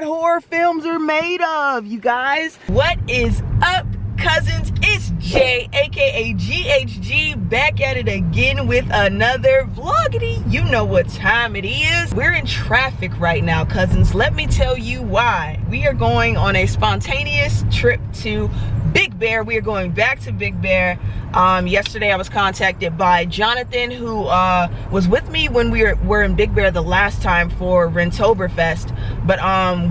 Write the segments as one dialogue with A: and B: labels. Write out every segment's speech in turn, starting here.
A: what horror films are made of, you guys. What is up, cousins? It's Jay, aka GHG, back at it again with another vlogity. You know what time it is. We're in traffic right now, cousins. Let me tell you why. We are going on a spontaneous trip to Big Bear. We are going back to Big Bear. Yesterday I was contacted by Jonathan, who was with me when we were in Big Bear the last time for Rentoberfest. But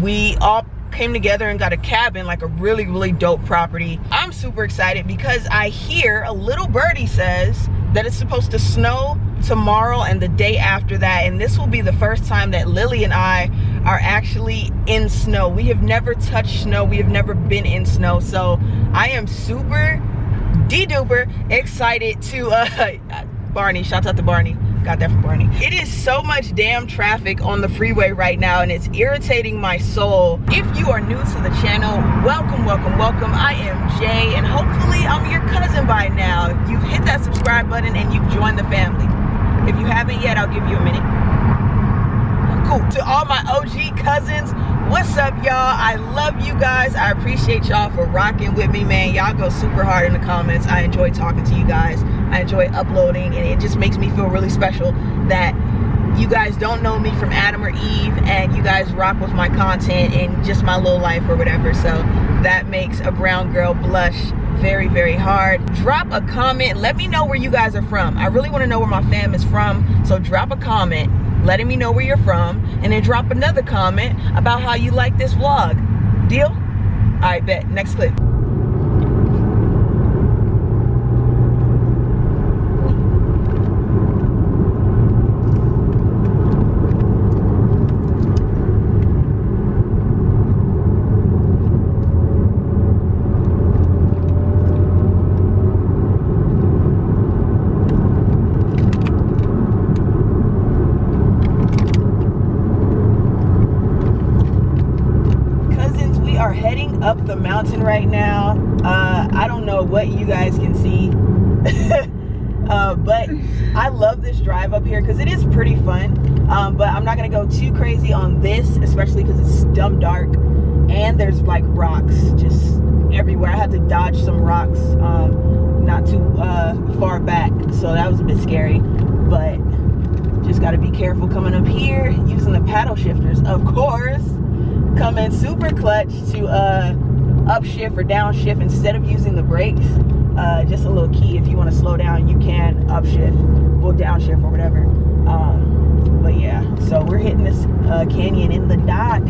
A: we all came together and got a cabin, like a really dope property. I'm super excited because I hear a little birdie says that it's supposed to snow tomorrow and the day after that, and this will be the first time that Lily and I are actually in snow. We have never touched snow. We have never been in snow, so I am super duper excited to Burnie, shout out to Burnie, got that from Burnie. It is so much damn traffic on the freeway right now, and it's irritating my soul. If you are new to the channel, welcome. I am Jay, and hopefully I'm your cousin by now. You've hit that subscribe button and you've joined the family. If you haven't yet, I'll give you a minute. Cool. To all my OG cousins, what's up, y'all? I love you guys. I appreciate y'all for rocking with me, man. Y'all go super hard in the comments. I enjoy talking to you guys. I enjoy uploading, and it just makes me feel really special that you guys don't know me from Adam or Eve, and you guys rock with my content and just my little life or whatever. So that makes a brown girl blush very hard. Drop a comment. Let me know where you guys are from. I really want to know where my fam is from. So drop a comment letting me know where you're from, and then drop another comment about how you like this vlog. Deal? All right, bet. Next clip. Up the mountain right now. I don't know what you guys can see, but I love this drive up here because it is pretty fun. But I'm not gonna go too crazy on this, especially because it's dumb dark and there's like rocks just everywhere. I had to dodge some rocks not too far back, so that was a bit scary. But just got to be careful coming up here using the paddle shifters, of course. Coming super clutch to upshift or downshift instead of using the brakes. Just a little key: if you want to slow down, you can upshift or downshift or whatever. But yeah, so we're hitting this canyon in the dark.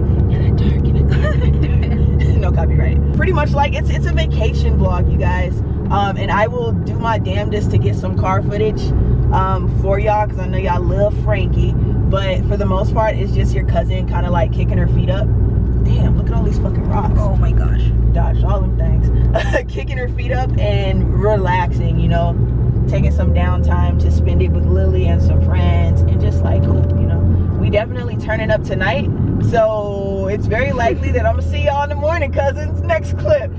A: No copyright. Pretty much like it's a vacation vlog, you guys. And I will do my damnedest to get some car footage for y'all, because I know y'all love Frankie. But for the most part, it's just your cousin kind of like kicking her feet up. Damn, look at all these fucking rocks. Oh my gosh. Dodged all them things. Kicking her feet up and relaxing, you know. Taking some downtime to spend it with Lily and some friends. And just like, cool, you know. We definitely turning up tonight. So it's very likely that I'm going to see y'all in the morning, cousins. Next clip.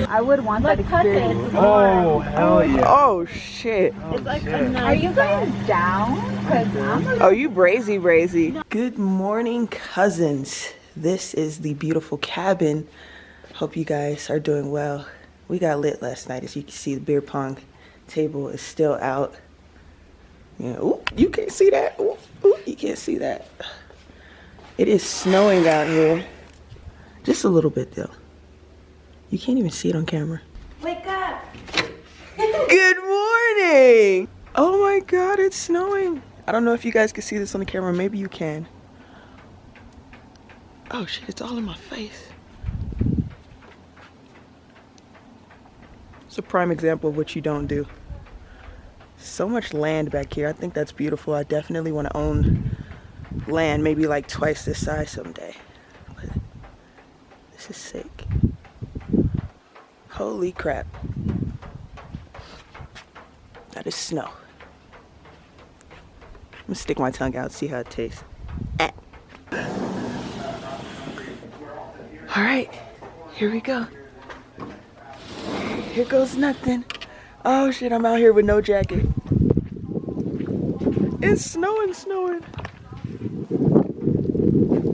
B: I would want that experience.
C: Oh, hell yeah.
A: Oh, shit.
B: It's like, are you guys down?
A: Oh, you brazy. Good morning, cousins. This is the beautiful cabin. Hope you guys are doing well. We got lit last night. As you can see, the beer pong table is still out. Yeah. Ooh, you can't see that. Ooh, you can't see that. It is snowing out here. Just a little bit, though. You can't even see it on camera.
B: Wake up!
A: Good morning! Oh my God, it's snowing. I don't know if you guys can see this on the camera. Maybe you can. Oh shit, it's all in my face. It's a prime example of what you don't do. So much land back here. I think that's beautiful. I definitely want to own land, maybe like twice this size someday. But this is sick. Holy crap. That is snow. I'm gonna stick my tongue out, see how it tastes. All right, here we go. Here goes nothing. Oh shit, I'm out here with no jacket. It's snowing.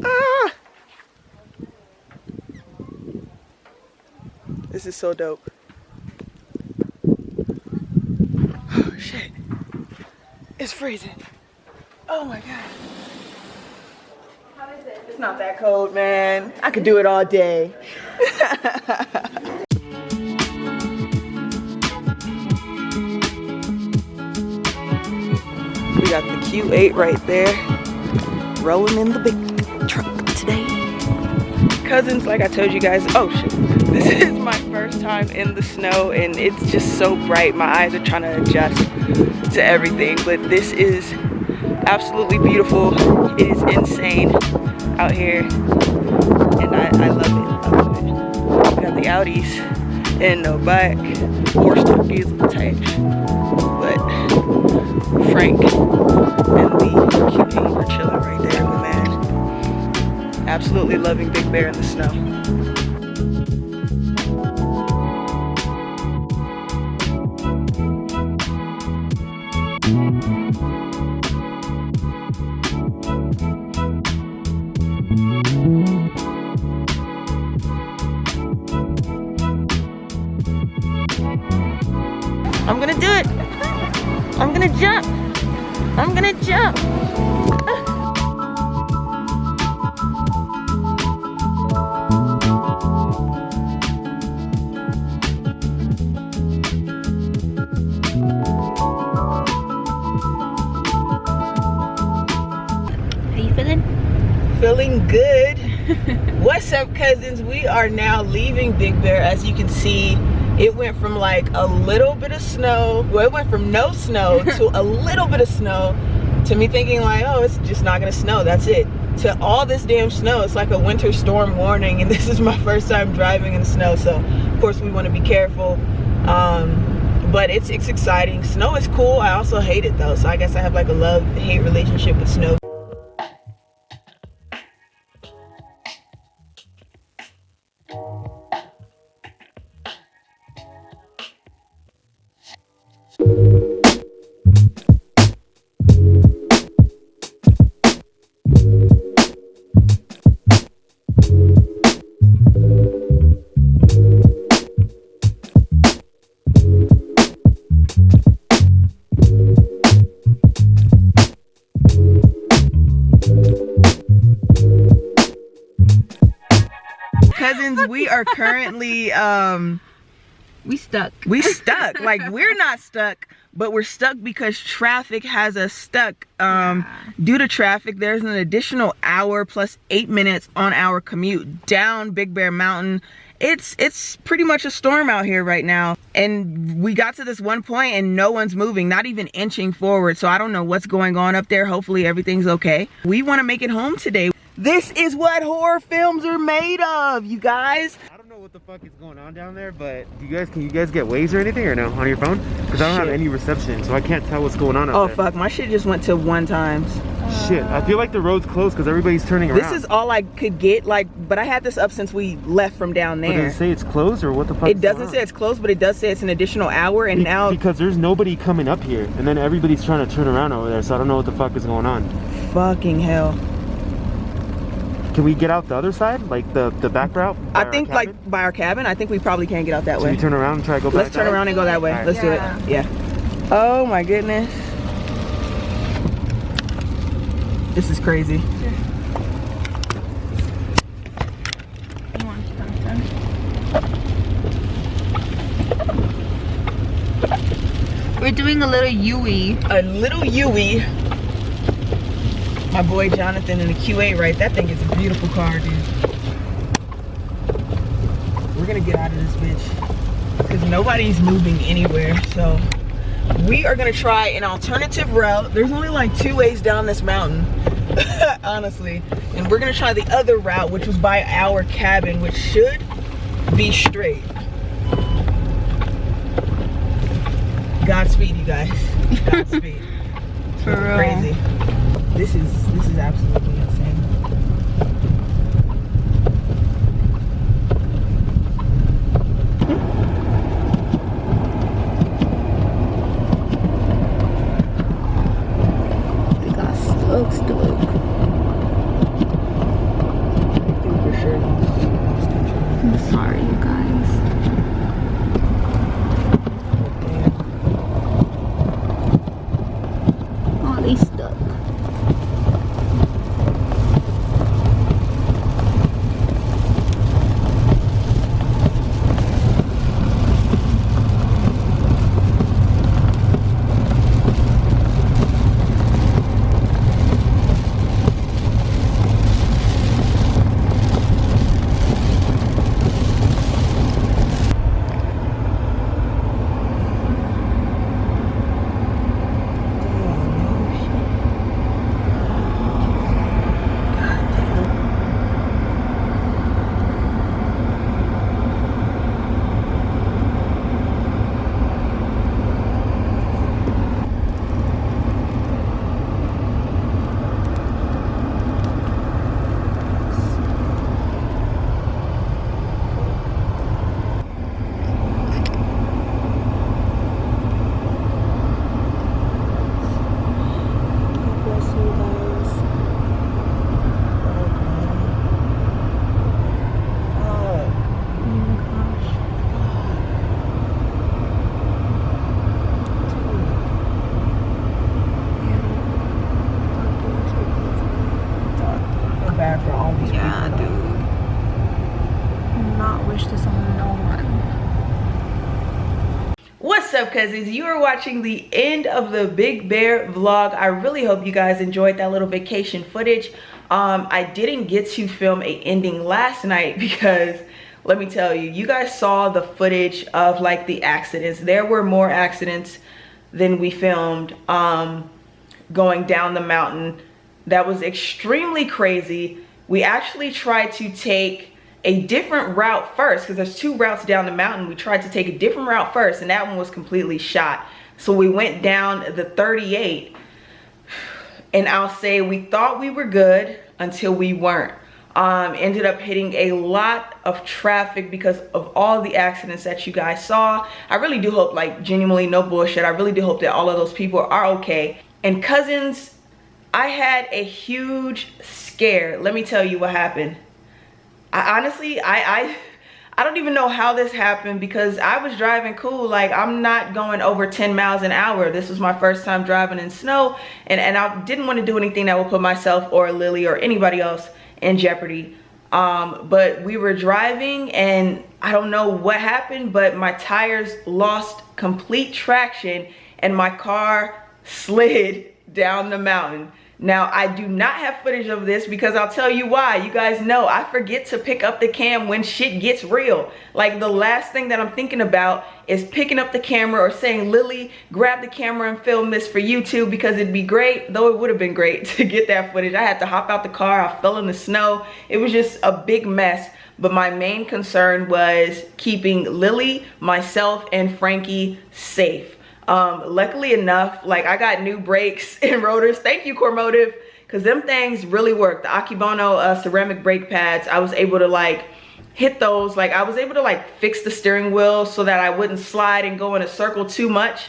A: Ah! This is so dope. Oh shit. It's freezing. Oh my god.
B: How is it?
A: It's not that cold, man. I could do it all day. We got the Q8 right there, rolling in the big truck today. Cousins, like I told you guys, oh shit. This is my first time in the snow and it's just so bright. My eyes are trying to adjust to everything, but this is absolutely beautiful. It is insane out here and I love it. We got the Audis in the back. Horse turkey is attached, but Frank and the Q8 are chilling right there, my man. Absolutely loving Big Bear in the snow. I'm gonna do it. I'm gonna jump. I'm gonna jump.
B: How you feeling?
A: Feeling good. What's up, cousins? We are now leaving Big Bear. As you can see, it went from like a little bit of snow, well, it went from no snow to a little bit of snow, to me thinking like, oh, it's just not gonna snow, that's it, to all this damn snow. It's like a winter storm warning, and this is my first time driving in the snow, so of course we want to be careful. But it's exciting. Snow is cool. I also hate it though, so I guess I have like a love-hate relationship with snow. Cousins, we are currently
B: We stuck.
A: like we're not stuck, but we're stuck because traffic has us stuck. Due to traffic, there's an additional hour plus 8 minutes on our commute down Big Bear Mountain. It's pretty much a storm out here right now, and we got to this one point and no one's moving, not even inching forward. So I don't know what's going on up there. Hopefully everything's okay. We want to make it home today. This is what horror films are made of, you guys.
C: I don't know what the fuck is going on down there, but can you guys get waves or anything or no on your phone? Because I don't have any reception, so I can't tell what's going on out there.
A: Oh fuck, my shit just went to 1 times.
C: Shit, I feel like the road's closed because everybody's turning around.
A: This is all I could get, like, but I had this up since we left from down there.
C: But does it say it's closed or what the fuck?
A: It doesn't say it's closed, but it does say it's an additional hour, and now
C: because there's nobody coming up here, and then everybody's trying to turn around over there, so I don't know what the fuck is going on.
A: Fucking hell.
C: Can we get out the other side, like the back route?
A: I think like by our cabin. I think we probably can't get out that way.
C: Should we turn around and try to go back?
A: Let's turn around and go that way.
C: Right.
A: Let's do it. Yeah. Oh my goodness. This is crazy.
B: You want to come down? We're doing a little Yui.
A: A little Yui. My boy Jonathan in the Q8, right? That thing is a beautiful car, dude. We're gonna get out of this bitch because nobody's moving anywhere. So we are gonna try an alternative route. There's only like 2 ways down this mountain, honestly. And we're gonna try the other route, which was by our cabin, which should be straight. Godspeed, you guys. Godspeed.
B: For real.
A: Crazy. This is absolutely insane.
B: stuck.
A: For sure.
B: I'm sorry, you guys. Oh, they stuck.
A: What's up, cousins? You are watching the end of the Big Bear vlog. I really hope you guys enjoyed that little vacation footage. I didn't get to film a ending last night because let me tell you, you guys saw the footage of like the accidents. There were more accidents than we filmed going down the mountain. That was extremely crazy. We actually tried to take a different route first because there's two routes down the mountain. We tried to take a different route first and that one was completely shot. So we went down the 38 and I'll say we thought we were good until we weren't. Ended up hitting a lot of traffic because of all the accidents that you guys saw. I really do hope, like genuinely, no bullshit, I really do hope that all of those people are okay. And cousins, I had a huge scare. Let me tell you what happened. Honestly, I don't even know how this happened because I was driving cool. Like, I'm not going over 10 miles an hour. This was my first time driving in snow, and I didn't want to do anything that would put myself or Lily or anybody else in jeopardy. But we were driving and I don't know what happened, but my tires lost complete traction and my car slid down the mountain. Now, I do not have footage of this because I'll tell you why. You guys know I forget to pick up the cam when shit gets real. Like, the last thing that I'm thinking about is picking up the camera or saying, Lily, grab the camera and film this for YouTube, because it'd be great, though it would have been great to get that footage. I had to hop out the car, I fell in the snow. It was just a big mess. But my main concern was keeping Lily, myself, and Frankie safe. Luckily enough, like, I got new brakes and rotors. Thank you, Cormotive, because them things really work. The Akebono ceramic brake pads, I was able to like hit those. Like, I was able to like fix the steering wheel so that I wouldn't slide and go in a circle too much.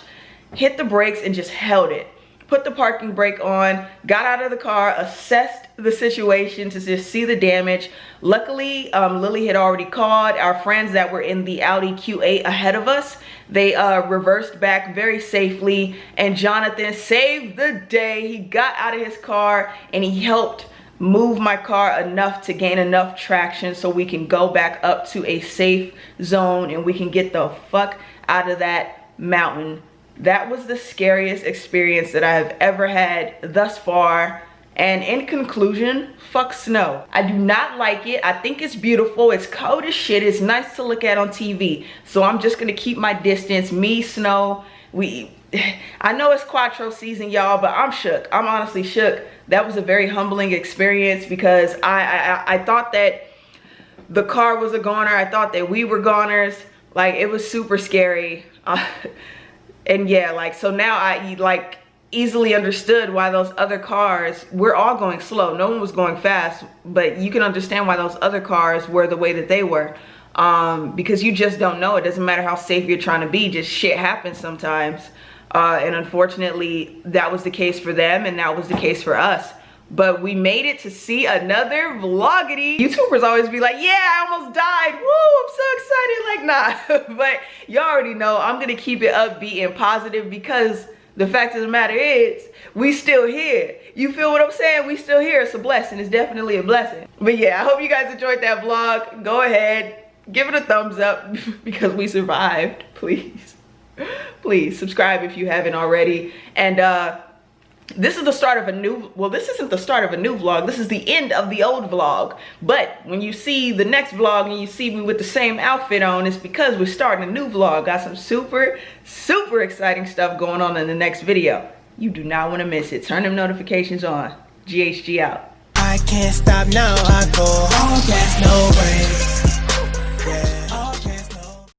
A: Hit the brakes and just held it. Put the parking brake on, got out of the car, assessed the situation to just see the damage. Luckily, Lily had already called our friends that were in the Audi Q8 ahead of us. They reversed back very safely, and Jonathan saved the day. He got out of his car and he helped move my car enough to gain enough traction so we can go back up to a safe zone and we can get the fuck out of that mountain. That was the scariest experience that I have ever had thus far. And in conclusion, fuck snow. I do not like it. I think it's beautiful. It's cold as shit. It's nice to look at on TV. So I'm just gonna keep my distance. Me, snow, I know it's Quattro season, y'all, but I'm shook. I'm honestly shook. That was a very humbling experience because I thought that the car was a goner. I thought that we were goners. Like, it was super scary. And yeah, like, so now I like easily understood why those other cars, we're all going slow. No one was going fast, but you can understand why those other cars were the way that they were. Because you just don't know. It doesn't matter how safe you're trying to be, just shit happens sometimes. And unfortunately, that was the case for them and that was the case for us. but we made it to see another vloggity. YouTubers always be like, yeah, I almost died. Woo, I'm so excited. Like, nah. But y'all already know I'm gonna keep it upbeat and positive because the fact of the matter is, we still here. You feel what I'm saying? We still here. It's a blessing. It's definitely a blessing. But yeah, I hope you guys enjoyed that vlog. Go ahead, give it a thumbs up because we survived. Please, please subscribe if you haven't already. And this is the start of a new, well, this isn't the start of a new vlog. This is the end of the old vlog. But when you see the next vlog and you see me with the same outfit on, it's because we're starting a new vlog. Got some super, super exciting stuff going on in the next video. You do not want to miss it. Turn them notifications on. GHG out.
D: I can't stop now. I go all gas, no break.